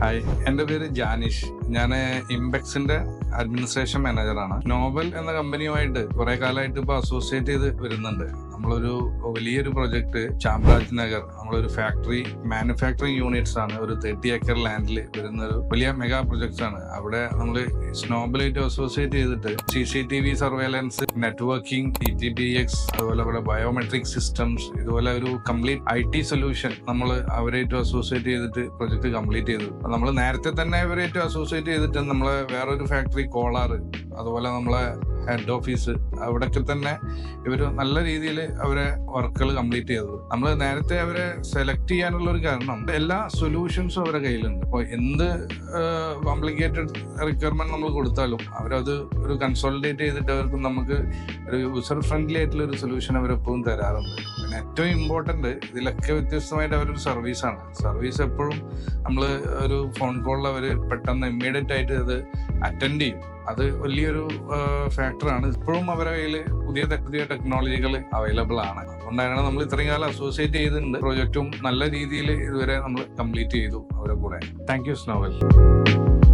Hi, എൻ്റെ പേര് ജാനിഷ്. ഞാൻ ഇംപെക്സിന്റെ അഡ്മിനിസ്ട്രേഷൻ മാനേജറാണ്. നോബൽ എന്ന കമ്പനിയുമായിട്ട് കുറെ കാലമായിട്ട് ഇപ്പോൾ അസോസിയേറ്റ് ചെയ്ത് വരുന്നുണ്ട്. നമ്മളൊരു വലിയൊരു പ്രൊജക്ട് ചാംരാജ് നഗർ, നമ്മളൊരു ഫാക്ടറി മാനുഫാക്ചറിങ് യൂണിറ്റ്സ് ആണ്. ഒരു 30 ഏക്കർ ലാൻഡിൽ വരുന്ന ഒരു വലിയ മെഗാ പ്രൊജക്ട്സ് ആണ്. അവിടെ നമ്മൾ സ്നോബലായിട്ട് അസോസിയേറ്റ് ചെയ്തിട്ട് CCTV സർവേലൻസ്, നെറ്റ്വർക്കിംഗ്, TTDX, അതുപോലെ ഇവിടെ ബയോമെട്രിക് സിസ്റ്റംസ്, ഇതുപോലെ ഒരു കംപ്ലീറ്റ് IT സൊല്യൂഷൻ നമ്മൾ അവരായിട്ട് അസോസിയേറ്റ് ചെയ്തിട്ട് പ്രൊജക്ട് കംപ്ലീറ്റ് ചെയ്തു. നമ്മൾ നേരത്തെ തന്നെ ഇവരായിട്ട് അസോസിയേറ്റ് ചെയ്തിട്ട് നമ്മളെ വേറൊരു ഫാക്ടറി കോളാറ്, അതുപോലെ നമ്മളെ ഹെഡ് ഓഫീസ്, അവിടെയൊക്കെ തന്നെ ഇവർ നല്ല രീതിയിൽ അവരെ വർക്കുകൾ കംപ്ലീറ്റ് ചെയ്തത്. നമ്മൾ നേരത്തെ അവരെ സെലക്ട് ചെയ്യാനുള്ള ഒരു കാരണം എല്ലാ സൊല്യൂഷൻസും അവരുടെ കയ്യിലുണ്ട്. അപ്പോൾ എന്ത് കോംപ്ലിക്കേറ്റഡ് റിക്വയർമെന്റ് നമ്മൾ കൊടുത്താലും അവരത് ഒരു കൺസോളിഡേറ്റ് ചെയ്തിട്ട് അവർക്ക് നമുക്ക് ഒരു യൂസർ ഫ്രണ്ട്ലി ആയിട്ടുള്ള ഒരു സൊല്യൂഷൻ അവരെപ്പോഴും തരാറുണ്ട്. പിന്നെ ഏറ്റവും ഇമ്പോർട്ടന്റ് ഇതിലൊക്കെ വ്യത്യസ്തമായിട്ട് അവരൊരു സർവീസാണ്. സർവീസ് എപ്പോഴും നമ്മൾ ഒരു ഫോൺ കോളിൽ അവർ പെട്ടെന്ന് ഇമ്മീഡിയറ്റ് ആയിട്ട് അത് അറ്റൻഡ് ചെയ്യും. അത് വലിയൊരു ഫാക്ടറാണ്. ഇപ്പോഴും അവരുടെ കയ്യിൽ പുതിയ പുതിയ ടെക്നോളജികൾ അവൈലബിൾ ആണ്. അതുകൊണ്ടാണ് നമ്മൾ ഇത്രയും കാലം അസോസിയേറ്റ് ചെയ്തിട്ടുണ്ട്. പ്രോജക്റ്റും നല്ല രീതിയിൽ ഇതുവരെ നമ്മൾ കംപ്ലീറ്റ് ചെയ്തു അവരെ കൂടെ. Thank you Snowball.